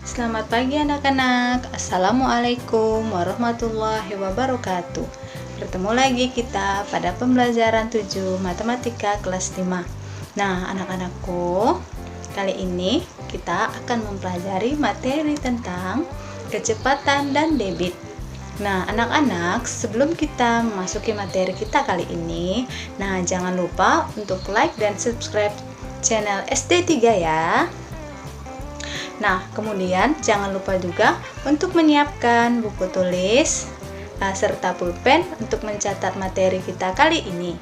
Selamat pagi anak-anak. Assalamualaikum warahmatullahi wabarakatuh. Bertemu lagi kita pada pembelajaran 7 Matematika kelas 5. Nah, anak-anakku, kali ini kita akan mempelajari materi tentang kecepatan dan debit. Nah, anak-anak, sebelum kita memasuki materi kita kali ini, nah jangan lupa untuk like dan subscribe channel SD3 ya. Nah, kemudian jangan lupa juga untuk menyiapkan buku tulis serta pulpen untuk mencatat materi kita kali ini.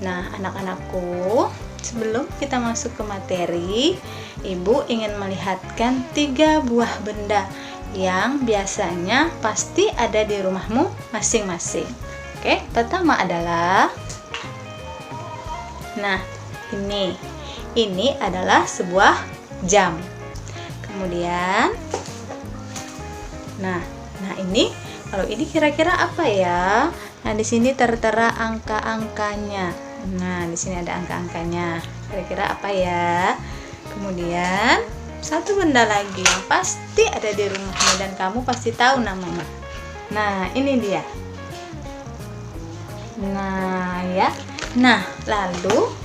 Nah, anak-anakku, sebelum kita masuk ke materi, Ibu ingin melihatkan 3 buah benda yang biasanya pasti ada di rumahmu masing-masing. Oke, pertama adalah, nah, ini adalah sebuah jam. Kemudian, nah ini, kalau ini kira-kira apa ya? Nah, di sini tertera angka-angkanya. Nah, di sini ada angka-angkanya. Kira-kira apa ya? Kemudian, satu benda lagi yang pasti ada di rumahmu dan kamu pasti tahu namanya. Nah, ini dia. Nah, ya. Nah, lalu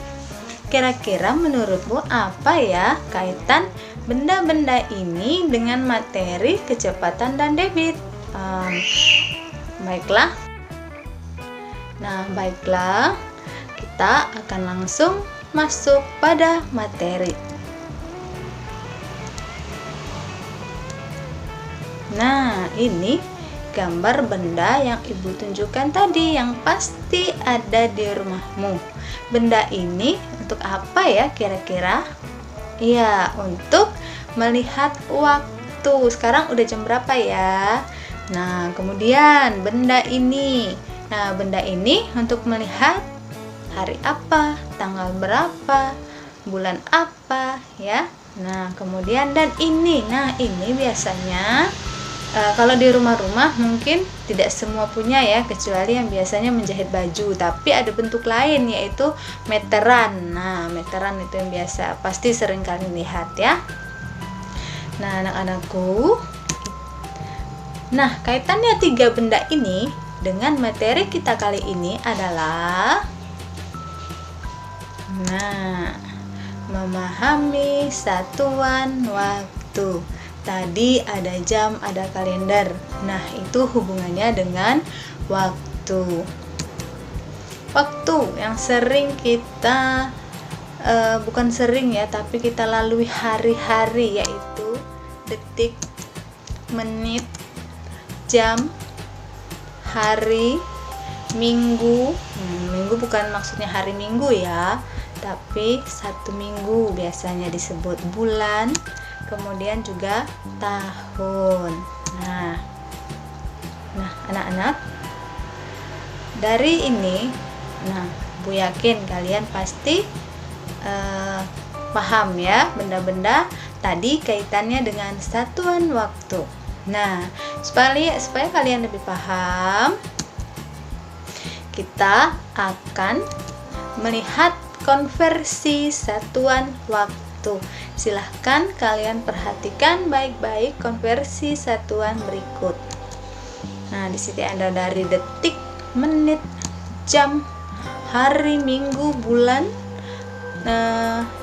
kira-kira menurutmu apa ya kaitan benda-benda ini dengan materi kecepatan dan debit? Baiklah. Nah, baiklah. Kita akan langsung masuk pada materi. Nah, ini gambar benda yang Ibu tunjukkan tadi yang pasti ada di rumahmu. Benda ini untuk apa ya kira-kira? Iya, untuk melihat waktu. Sekarang udah jam berapa ya? Nah, kemudian benda ini. Nah, benda ini untuk melihat hari apa, tanggal berapa, bulan apa ya. Nah, kemudian dan ini. Nah, ini biasanya kalau di rumah-rumah mungkin tidak semua punya ya, kecuali yang biasanya menjahit baju, tapi ada bentuk lain yaitu meteran. Nah, meteran itu yang biasa pasti sering kalian lihat ya. Nah, anak-anakku, nah kaitannya 3 benda ini dengan materi kita kali ini adalah, nah, memahami satuan waktu. Tadi ada jam, ada kalender. Nah, itu hubungannya dengan waktu. Waktu yang sering kita, bukan sering ya, tapi kita lalui hari-hari, yaitu detik, menit, jam, hari, minggu. Minggu bukan maksudnya hari Minggu ya, tapi 1 minggu biasanya disebut bulan. Kemudian juga tahun. Nah, anak-anak, dari ini, nah, Bu yakin kalian pasti paham ya benda-benda tadi kaitannya dengan satuan waktu. Nah, supaya kalian lebih paham, kita akan melihat konversi satuan waktu. Silahkan kalian perhatikan baik-baik konversi satuan berikut. Nah, di sini ada dari detik, menit, jam, hari, minggu, bulan,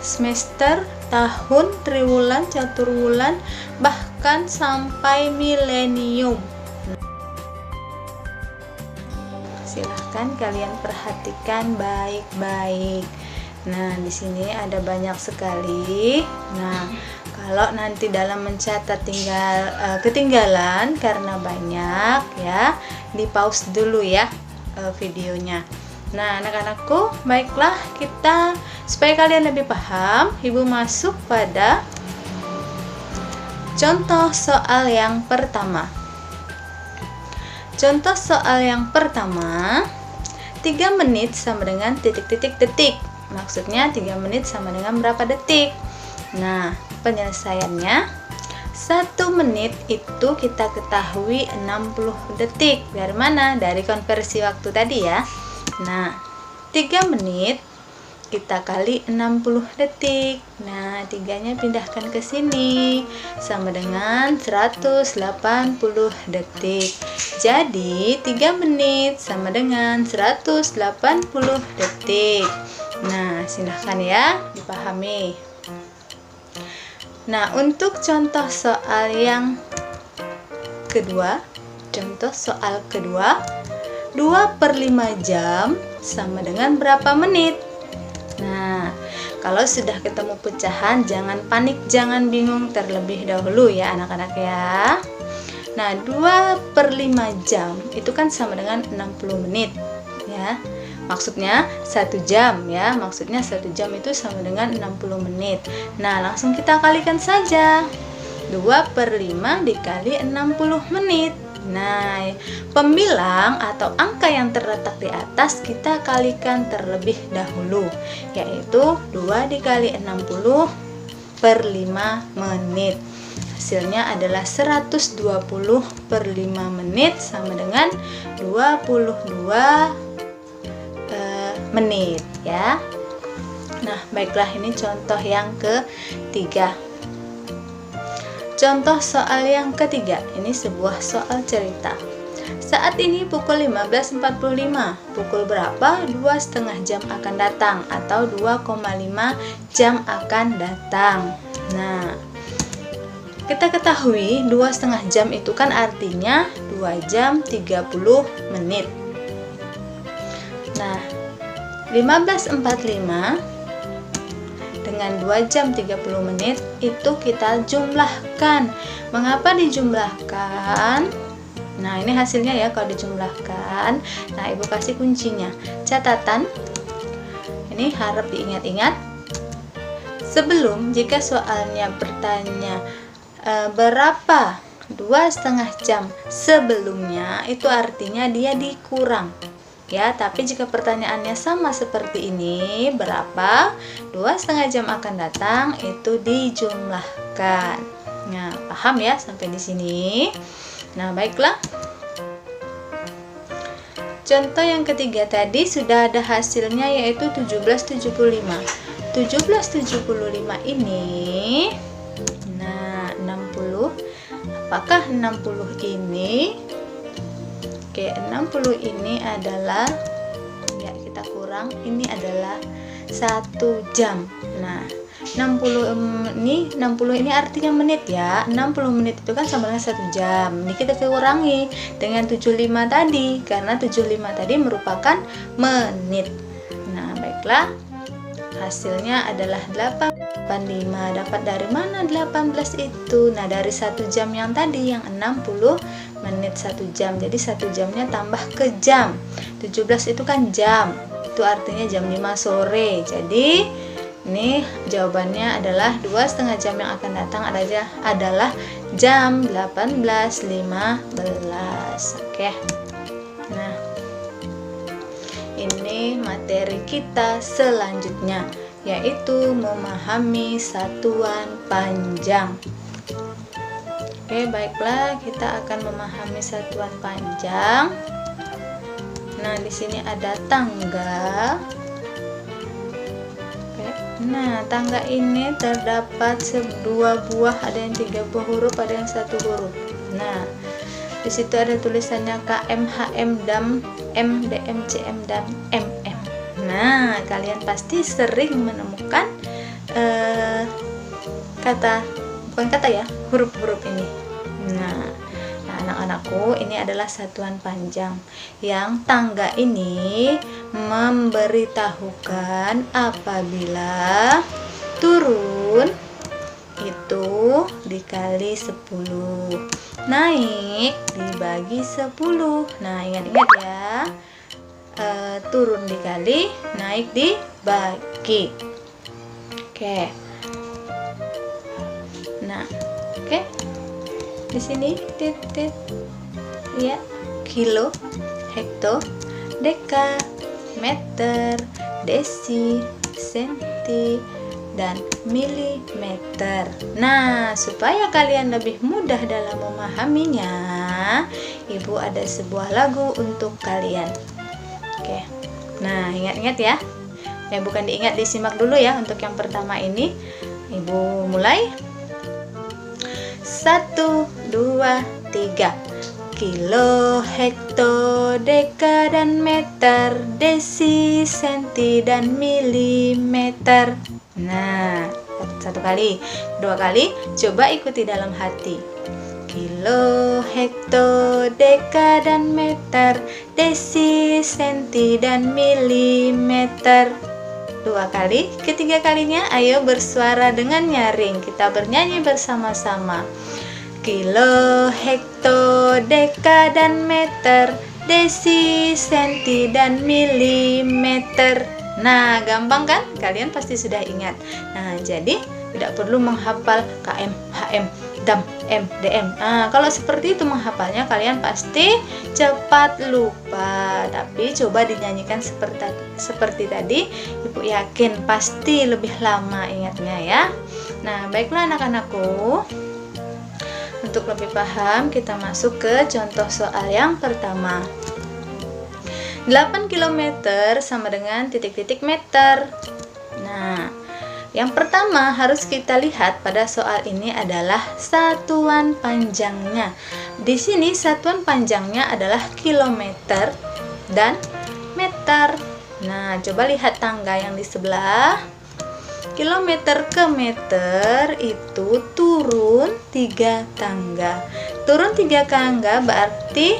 semester, tahun, triwulan, caturwulan, bahkan sampai milenium. Silahkan kalian perhatikan baik-baik. Nah, di sini ada banyak sekali. Nah, kalau nanti dalam mencatat ketinggalan karena banyak ya, di pause dulu ya videonya. Nah, anak-anakku, baiklah, kita supaya kalian lebih paham, Ibu masuk pada contoh soal yang pertama. Contoh soal yang pertama, 3 menit sama dengan titik-titik detik. Maksudnya 3 menit sama dengan berapa detik? Nah, penyelesaiannya 1 menit itu kita ketahui 60 detik. Dari mana? Dari konversi waktu tadi ya. Nah, 3 menit kita kali 60 detik. Nah, 3-nya pindahkan ke sini, sama dengan 180 detik. Jadi 3 menit sama dengan 180 detik. Nah, silahkan ya dipahami. Nah, untuk contoh soal yang kedua, 2/5 jam sama dengan berapa menit? Nah, kalau sudah ketemu pecahan, jangan panik, jangan bingung terlebih dahulu ya anak-anak ya. Nah, 2/5 jam itu kan sama dengan 60 menit ya. Maksudnya 1 jam ya. Maksudnya 1 jam itu sama dengan 60 menit. Nah, langsung kita kalikan saja. 2/5 dikali 60 menit. Nah, pembilang atau angka yang terletak di atas kita kalikan terlebih dahulu, yaitu 2 dikali 60/5 menit. Hasilnya adalah 120/5 menit sama dengan 22 menit ya. Nah, baiklah, ini contoh yang ketiga. Contoh soal yang ketiga, ini sebuah soal cerita. Saat ini pukul 15.45. Pukul berapa 2,5 jam akan datang atau 2,5 jam akan datang. Nah, kita ketahui 2,5 jam itu kan artinya 2 jam 30 menit. Nah, 15.45 dengan 2 jam 30 menit itu kita jumlahkan. Mengapa dijumlahkan? Nah, ini hasilnya ya kalau dijumlahkan. Nah, Ibu kasih kuncinya. Catatan. Ini harap diingat-ingat. Sebelum, jika soalnya bertanya berapa 2,5 jam sebelumnya, itu artinya dia dikurang ya. Tapi jika pertanyaannya sama seperti ini, berapa 2,5 jam akan datang, itu dijumlahkan. Nah, paham ya sampai di sini? Nah, baiklah. Contoh yang ketiga tadi sudah ada hasilnya, yaitu 1775. 1775 ini, nah 60. Apakah 60 ini? Oke, 60 ini adalah, ya kita kurang, ini adalah 1 jam. Nah, 60 ini artinya menit ya. 60 menit itu kan sama dengan 1 jam. Ini kita kurangi dengan 75 tadi, karena 75 tadi merupakan menit. Nah, baiklah. Hasilnya adalah 8,5. Dapat dari mana 18 itu? Nah, dari 1 jam yang tadi, yang 60 menit 1 jam. Jadi 1 jamnya tambah ke jam. 17 itu kan jam. Itu artinya jam 5 sore. Jadi ini jawabannya adalah 2,5 jam yang akan datang adalah jam 18.15. Oke. Nah, ini materi kita selanjutnya, yaitu memahami satuan panjang. Oke, baiklah, kita akan memahami satuan panjang. Nah, di sini ada tangga. Oke. Nah, tangga ini terdapat 2 buah, ada yang 3 buah huruf, ada yang 1 huruf. Nah, di situ ada tulisannya KM, HM, DAM, M, DM, CM, dan MM. Nah, kalian pasti sering menemukan huruf-huruf ini. Nah, anak-anakku, ini adalah satuan panjang yang tangga ini memberitahukan apabila turun itu dikali 10, naik dibagi 10. Nah, ingat-ingat ya, turun dikali, naik dibagi. Oke. Nah, oke. Di sini titik ya, kilo, hekto, deka, meter, desi, senti, dan milimeter. Nah, supaya kalian lebih mudah dalam memahaminya, Ibu ada sebuah lagu untuk kalian. Oke. Nah, ingat-ingat ya. Bukan diingat, disimak dulu ya. Untuk yang pertama ini Ibu mulai. 1, 2, 3. Kilo, hekto, deka, dan meter, desi, senti, dan milimeter. Nah, satu kali, dua kali, coba ikuti dalam hati. Kilo, hekto, deka, dan meter, desi, senti, dan milimeter. Dua kali, ketiga kalinya ayo bersuara dengan nyaring. Kita bernyanyi bersama-sama. Kilo, hekto, deka, dan meter, desi, senti, dan milimeter. Nah, gampang kan? Kalian pasti sudah ingat. Nah, jadi tidak perlu menghafal KM, HM, DAM, M, DM. Nah, kalau seperti itu menghafalnya kalian pasti cepat lupa. Tapi coba dinyanyikan seperti tadi, Ibu yakin pasti lebih lama ingatnya ya. Nah, baiklah anak-anakku. Untuk lebih paham, kita masuk ke contoh soal yang pertama. 8 km sama dengan titik-titik meter. Nah, yang pertama harus kita lihat pada soal ini adalah satuan panjangnya. Di sini satuan panjangnya adalah kilometer dan meter. Nah, coba lihat tangga yang di sebelah. Kilometer ke meter itu turun 3 tangga. Turun 3 tangga berarti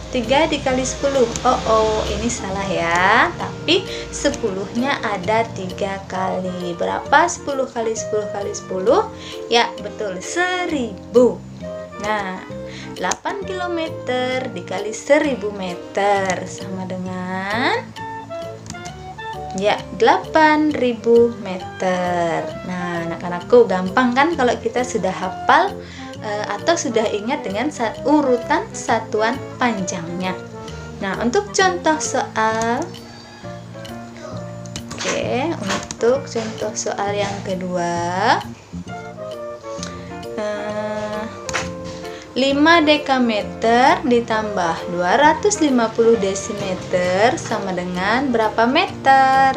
3 dikali 10. Oh, ini salah ya. Tapi 10-nya ada 3 kali. Berapa 10 kali 10 kali 10? Ya, betul, 1000. Nah, 8 km dikali 1000 meter sama dengan 8.000 meter. Nah, anak-anakku gampang kan kalau kita sudah hafal atau sudah ingat dengan urutan satuan panjangnya. Nah, untuk contoh soal, untuk contoh soal yang kedua, 5 dekameter ditambah 250 desimeter sama dengan berapa meter?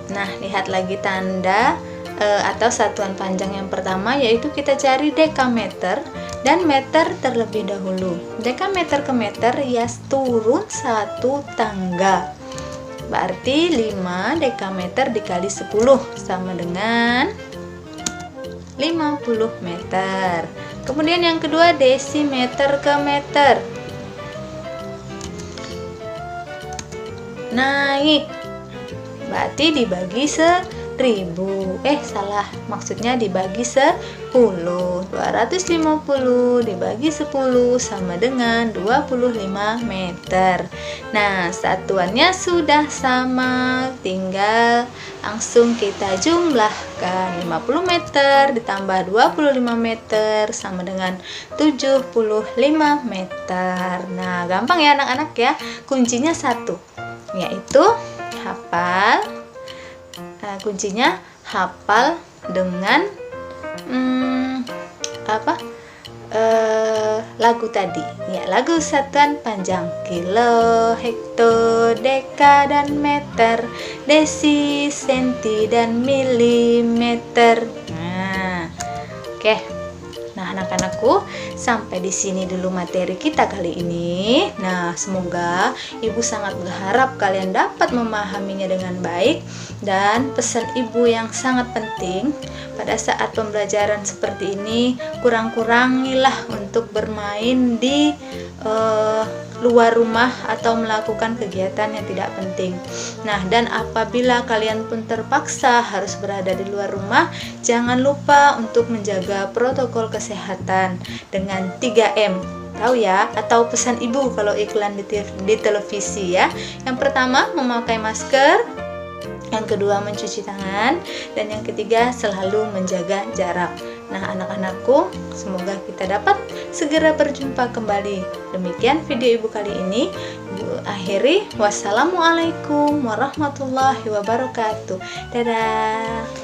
Nah lihat lagi tanda atau satuan panjang yang pertama, yaitu kita cari dekameter dan meter terlebih dahulu. Dekameter ke meter ya turun 1 tangga. Berarti 5 dekameter dikali 10 sama dengan 50 meter. Kemudian yang kedua desimeter ke meter. Naik. Berarti dibagi 1000. Salah. Maksudnya dibagi 10. 250 dibagi 10 sama dengan 25 meter. Nah, satuannya sudah sama. Tinggal langsung kita jumlahkan. 50 meter ditambah 25 meter sama dengan 75 meter. Nah, gampang ya anak-anak ya. Kuncinya satu, yaitu hafal. Kuncinya hafal dengan lagu tadi ya, lagu satuan panjang. Kilo, hekto, deka, dan meter, desi, senti, dan milimeter. Nah, anak-anakku, sampai di sini dulu materi kita kali ini. Nah, semoga Ibu sangat berharap kalian dapat memahaminya dengan baik. Dan pesan Ibu yang sangat penting pada saat pembelajaran seperti ini, kurang-kurangilah untuk bermain di luar rumah atau melakukan kegiatan yang tidak penting. Nah, dan apabila kalian pun terpaksa harus berada di luar rumah, jangan lupa untuk menjaga protokol kesehatan dengan 3M. Tahu ya, atau pesan Ibu kalau iklan di televisi ya. Yang pertama, memakai masker. Yang kedua, mencuci tangan. Dan yang ketiga, selalu menjaga jarak. Nah, anak-anakku, semoga kita dapat segera berjumpa kembali. Demikian video Ibu kali ini. Ibu akhiri. Wassalamualaikum warahmatullahi wabarakatuh. Dadah.